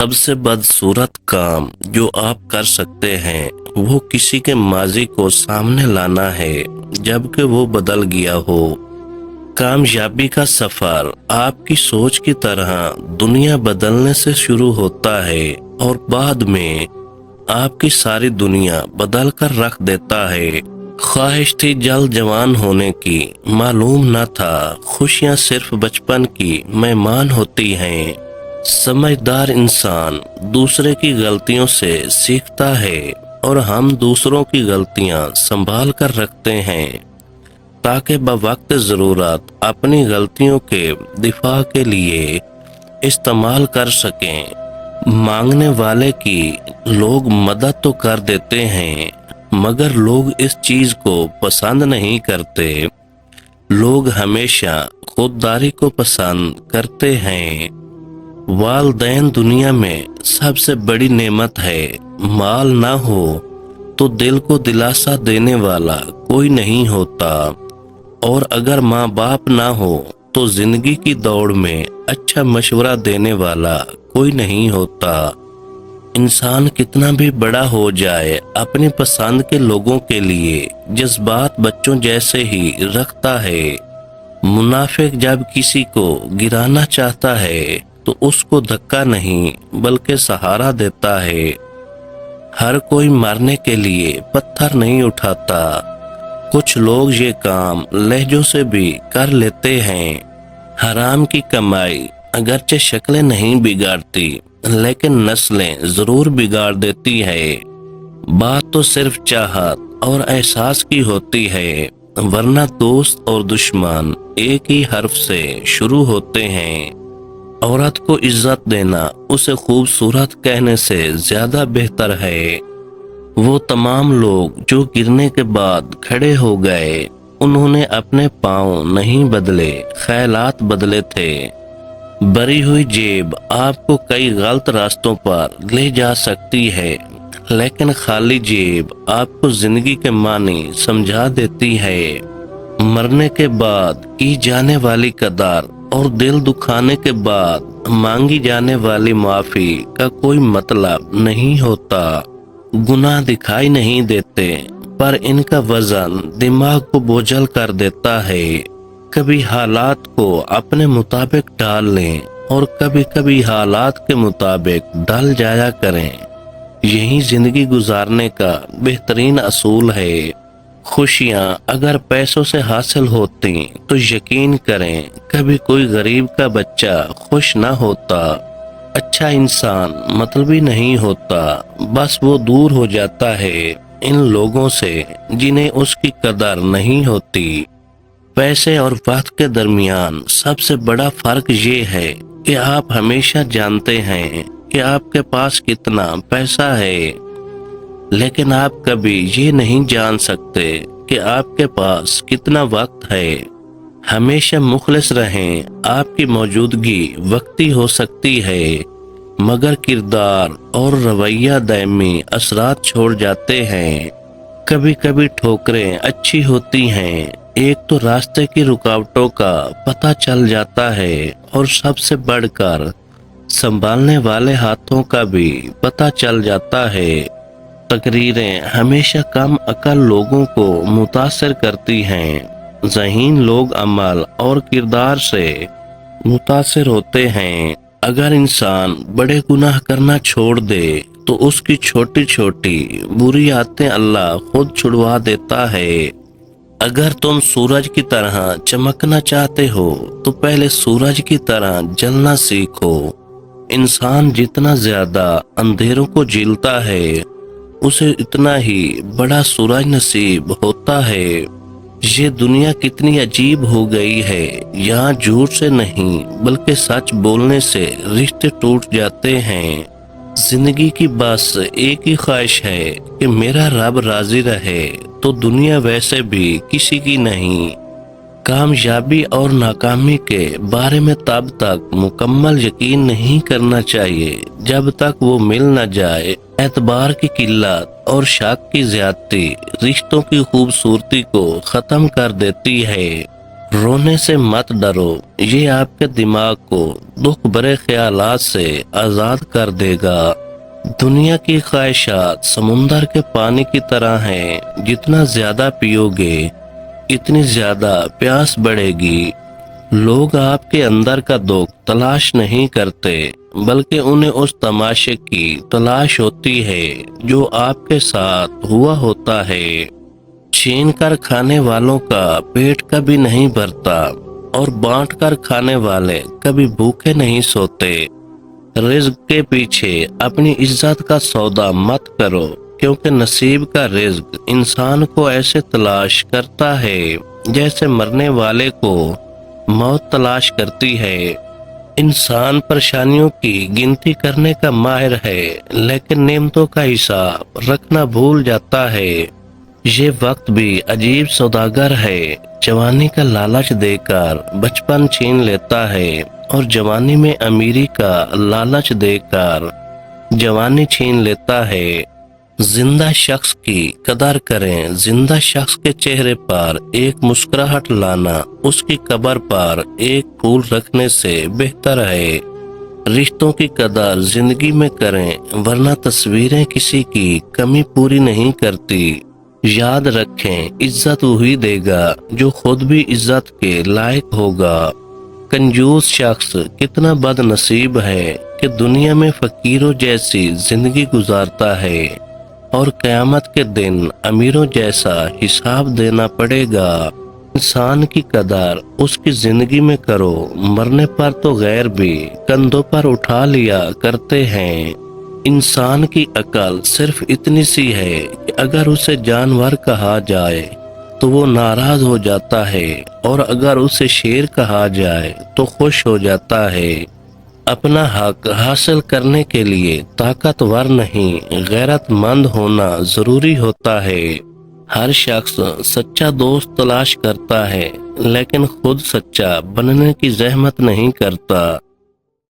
سب سے بدصورت کام جو آپ کر سکتے ہیں وہ کسی کے ماضی کو سامنے لانا ہے جبکہ وہ بدل گیا ہو۔ کامیابی کا سفر آپ کی سوچ کی طرح دنیا بدلنے سے شروع ہوتا ہے اور بعد میں آپ کی ساری دنیا بدل کر رکھ دیتا ہے۔ خواہش تھی جلد جوان ہونے کی، معلوم نہ تھا خوشیاں صرف بچپن کی مہمان ہوتی ہیں۔ سمجھدار انسان دوسرے کی غلطیوں سے سیکھتا ہے اور ہم دوسروں کی غلطیاں سنبھال کر رکھتے ہیں تاکہ بوقت ضرورت اپنی غلطیوں کے دفاع کے لیے استعمال کر سکیں۔ مانگنے والے کی لوگ مدد تو کر دیتے ہیں مگر لوگ اس چیز کو پسند نہیں کرتے۔ لوگ ہمیشہ خودداری کو پسند کرتے ہیں۔ والدین دنیا میں سب سے بڑی نعمت ہے۔ مال نہ ہو تو دل کو دلاسا دینے والا کوئی نہیں ہوتا، اور اگر ماں باپ نہ ہو تو زندگی کی دوڑ میں اچھا مشورہ دینے والا کوئی نہیں ہوتا۔ انسان کتنا بھی بڑا ہو جائے اپنی پسند کے لوگوں کے لیے جذبات بچوں جیسے ہی رکھتا ہے۔ منافق جب کسی کو گرانا چاہتا ہے تو اس کو دھکا نہیں بلکہ سہارا دیتا ہے۔ ہر کوئی مرنے کے لیے پتھر نہیں اٹھاتا۔ کچھ لوگ یہ کام لہجوں سے بھی کر لیتے ہیں۔ حرام کی کمائی اگرچہ شکلیں نہیں بگاڑتی لیکن نسلیں ضرور بگاڑ دیتی ہے۔ بات تو صرف چاہت اور احساس کی ہوتی ہے، ورنہ دوست اور دشمن ایک ہی حرف سے شروع ہوتے ہیں۔ عورت کو عزت دینا اسے خوبصورت کہنے سے زیادہ بہتر ہے۔ وہ تمام لوگ جو گرنے کے بعد کھڑے ہو گئے انہوں نے اپنے پاؤں نہیں بدلے، خیالات بدلے تھے۔ بری ہوئی جیب آپ کو کئی غلط راستوں پر لے جا سکتی ہے لیکن خالی جیب آپ کو زندگی کے معنی سمجھا دیتی ہے۔ مرنے کے بعد کی جانے والی قدر اور دل دکھانے کے بعد مانگی جانے والی معافی کا کوئی مطلب نہیں ہوتا۔ گناہ دکھائی نہیں دیتے پر ان کا وزن دماغ کو بوجھل کر دیتا ہے۔ کبھی حالات کو اپنے مطابق ڈال لیں اور کبھی کبھی حالات کے مطابق ڈل جایا کریں۔ یہی زندگی گزارنے کا بہترین اصول ہے۔ خوشیاں اگر پیسوں سے حاصل ہوتی تو یقین کریں کبھی کوئی غریب کا بچہ خوش نہ ہوتا۔ اچھا انسان مطلبی نہیں ہوتا، بس وہ دور ہو جاتا ہے ان لوگوں سے جنہیں اس کی قدر نہیں ہوتی۔ پیسے اور وقت کے درمیان سب سے بڑا فرق یہ ہے کہ آپ ہمیشہ جانتے ہیں کہ آپ کے پاس کتنا پیسہ ہے، لیکن آپ کبھی یہ نہیں جان سکتے کہ آپ کے پاس کتنا وقت ہے۔ ہمیشہ مخلص رہیں۔ آپ کی موجودگی وقتی ہو سکتی ہے مگر کردار اور رویہ دائمی اثرات چھوڑ جاتے ہیں۔ کبھی کبھی ٹھوکریں اچھی ہوتی ہیں، ایک تو راستے کی رکاوٹوں کا پتہ چل جاتا ہے اور سب سے بڑھ کر سنبھالنے والے ہاتھوں کا بھی پتہ چل جاتا ہے۔ تقریریں ہمیشہ کم عقل لوگوں کو متاثر کرتی ہیں، ذہین لوگ عمل اور کردار سے متاثر ہوتے ہیں۔ اگر انسان بڑے گناہ کرنا چھوڑ دے تو اس کی چھوٹی چھوٹی بری عادتیں اللہ خود چھڑوا دیتا ہے۔ اگر تم سورج کی طرح چمکنا چاہتے ہو تو پہلے سورج کی طرح جلنا سیکھو۔ انسان جتنا زیادہ اندھیروں کو جھیلتا ہے اسے اتنا ہی بڑا سورج نصیب ہوتا ہے۔ یہ دنیا کتنی عجیب ہو گئی ہے، یہاں جھوٹ سے نہیں بلکہ سچ بولنے سے رشتے ٹوٹ جاتے ہیں۔ زندگی کی بس ایک ہی خواہش ہے کہ میرا رب راضی رہے تو دنیا ویسے بھی کسی کی نہیں۔ کامیابی اور ناکامی کے بارے میں تب تک مکمل یقین نہیں کرنا چاہیے جب تک وہ مل نہ جائے۔ اعتبار کی قلت اور شک کی زیادتی رشتوں کی خوبصورتی کو ختم کر دیتی ہے۔ رونے سے مت ڈرو، یہ آپ کے دماغ کو دکھ بھرے خیالات سے آزاد کر دے گا۔ دنیا کی خواہشات سمندر کے پانی کی طرح ہیں، جتنا زیادہ پیو گے اتنی زیادہ پیاس بڑھے گی۔ لوگ آپ کے اندر کا دکھ تلاش نہیں کرتے، بلکہ انہیں اس تماشے کی تلاش ہوتی ہے جو آپ کے ساتھ ہوا ہوتا ہے۔ چھین کر کھانے والوں کا پیٹ کبھی نہیں بھرتا، اور بانٹ کر کھانے والے کبھی بھوکے نہیں سوتے۔ رزق کے پیچھے اپنی عزت کا سودا مت کرو، کیونکہ نصیب کا رزق انسان کو ایسے تلاش کرتا ہے جیسے مرنے والے کو موت تلاش کرتی ہے۔ انسان پریشانیوں کی گنتی کرنے کا ماہر ہے، لیکن نعمتوں کا حساب رکھنا بھول جاتا ہے۔ یہ وقت بھی عجیب سوداگر ہے، جوانی کا لالچ دے کر بچپن چھین لیتا ہے، اور جوانی میں امیری کا لالچ دے کر جوانی چھین لیتا ہے۔ زندہ شخص کی قدر کریں، زندہ شخص کے چہرے پر ایک مسکراہٹ لانا اس کی قبر پر ایک پھول رکھنے سے بہتر ہے۔ رشتوں کی قدر زندگی میں کریں، ورنہ تصویریں کسی کی کمی پوری نہیں کرتی۔ یاد رکھیں، عزت وہی دے گا جو خود بھی عزت کے لائق ہوگا۔ کنجوس شخص کتنا بد نصیب ہے کہ دنیا میں فقیروں جیسی زندگی گزارتا ہے، اور قیامت کے دن امیروں جیسا حساب دینا پڑے گا۔ انسان کی قدر اس کی زندگی میں کرو، مرنے پر تو غیر بھی کندھوں پر اٹھا لیا کرتے ہیں۔ انسان کی عقل صرف اتنی سی ہے کہ اگر اسے جانور کہا جائے تو وہ ناراض ہو جاتا ہے، اور اگر اسے شیر کہا جائے تو خوش ہو جاتا ہے۔ اپنا حق حاصل کرنے کے لیے طاقتور نہیں، غیرت مند ہونا ضروری ہوتا ہے۔ ہر شخص سچا دوست تلاش کرتا ہے، لیکن خود سچا بننے کی زحمت نہیں کرتا۔